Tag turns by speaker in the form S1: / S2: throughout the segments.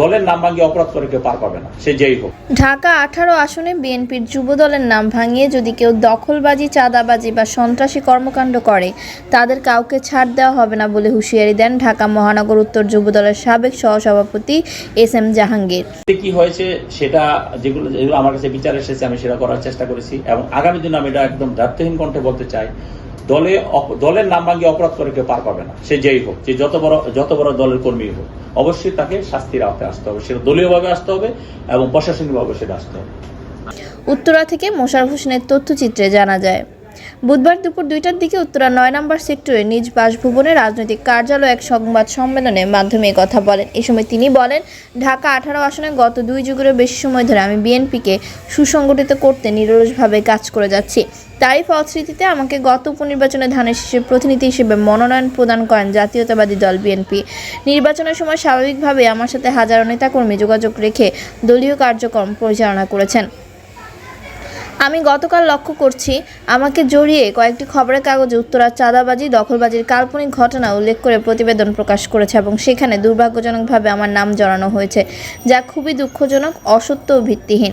S1: দলের নাম ভাঙিয়ে অপরাধ করে কেউ পার পাবে না, সে যেই হোক।
S2: ঢাকা 18 আসনে বিএনপির যুব দলের নাম ভাঙিয়ে যদি কেউ দখলবাজি, চাঁদাবাজি বা সন্ত্রাসী কর্মকাণ্ড করে তাদের কাউকে ছাড় দেওয়া হবে না বলে হুঁশিয়ারি দেন ঢাকা মহানগর উত্তর যুব দলের সাবেক সহসভাপতি এস.এম. জাহাঙ্গীর।
S1: কি হয়েছে সেটা যেগুলো আমার কাছে বিচার এসেছে আমি সেটা করার চেষ্টা করেছি এবং আগামী দিনে আমি এটা একদম দায়িত্বহীন কণ্ঠে বলতে চাই, দলের নাম ভাঙিয়ে অপরাধ করে কেউ পার পাবে না, সে যেই হোক, যে যত বড় দলের কর্মী হোক, অবশ্যই তাকে শাস্তির আওতায় আসতে হবে। সেটা দলীয়ভাবে আসতে হবে এবং প্রশাসনিকভাবে সেটা আসতে হবে।
S2: উত্তরা থেকে মোশাররফ হোসেনের তথ্যচিত্রে জানা যায়, বুধবার দুপুর 2টার দিকে উত্তরা 9 নম্বর সেক্টরে নিজ বাসভবনে রাজনৈতিক কার্যালয়ে এক সংবাদ সম্মেলনের মাধ্যমে কথা বলেন। এই সময় তিনি বলেন, ঢাকা 18 আসনে গত 2 যুগেরও বেশি সময় ধরে আমি বিএনপিকে সুসংগঠিত করতে নিরলসভাবে কাজ করে যাচ্ছি। তারই ফলশ্রুতিতে আমাকে গত উপনির্বাচনে ধানের শীষের প্রতিনিধি হিসেবে মনোনয়ন প্রদান করেন জাতীয়তাবাদী দল বিএনপি। নির্বাচনের সময় স্বাভাবিকভাবে আমার সাথে হাজারো নেতাকর্মী যোগাযোগ রেখে দলীয় কার্যক্রম পরিচালনা করেছেন। আমি গতকাল লক্ষ্য করছি, আমাকে জড়িয়ে কয়েকটি খবরের কাগজে উত্তরার চাঁদাবাজি, দখলবাজির কাল্পনিক ঘটনা উল্লেখ করে প্রতিবেদন প্রকাশ করেছে এবং সেখানে দুর্ভাগ্যজনকভাবে আমার নাম জড়ানো হয়েছে, যা খুবই দুঃখজনক, অসত্য ও ভিত্তিহীন।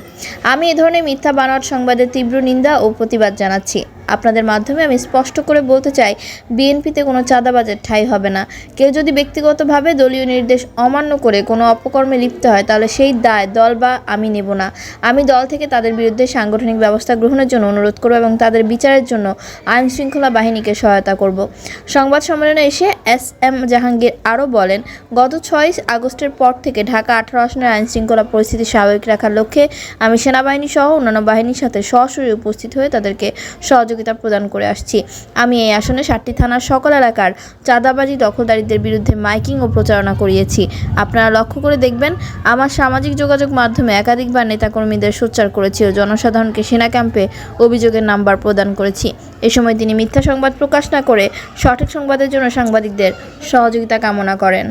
S2: আমি এ ধরনের মিথ্যা বানোয়াট সংবাদের তীব্র নিন্দা ও প্রতিবাদ জানাচ্ছি। আপনাদের মাধ্যমে আমি স্পষ্ট করে বলতে চাই, বিএনপিতে কোনো চাঁদাবাজের ঠাঁই হবে না। কেউ যদি ব্যক্তিগতভাবে দলীয় নির্দেশ অমান্য করে কোনো অপকর্মে লিপ্ত হয় তাহলে সেই দায় দল বা আমি নেব না। আমি দল থেকে তাদের বিরুদ্ধে সাংগঠনিক ব্যবস্থা গ্রহণের জন্য অনুরোধ করব এবং তাদের বিচারের জন্য আইন শৃঙ্খলা বাহিনীকে সহায়তা করব। সংবাদ সম্মেলনে এসে এস.এম. জাহাঙ্গীর আরও বলেন, গত 6 আগস্টের পর থেকে ঢাকা 18 আসনের আইন শৃঙ্খলা পরিস্থিতি স্বাভাবিক রাখার লক্ষ্যে আমি সেনাবাহিনী সহ অন্যান্য বাহিনীর সাথে সরাসরি উপস্থিত হয়ে তাদেরকে সহযোগিতা প্রদান করে আসছি। আমি এই আসনে 7টি থানার সকল এলাকার চাঁদাবাজি, দখলদারীদের বিরুদ্ধে মাইকিং ও প্রচারণা করিয়েছি। আপনারা লক্ষ্য করে দেখবেন, আমার সামাজিক যোগাযোগ মাধ্যমে একাধিকবার নেতাকর্মীদের সোচ্চার করেছি ও জনসাধারণকে সেনা ক্যাম্পে অভিযোগের নাম্বার প্রদান করেছি। এ সময় তিনি মিথ্যা সংবাদ প্রকাশ না করে সঠিক সংবাদের জন্য সাংবাদিকদের সহযোগিতা কামনা করেন।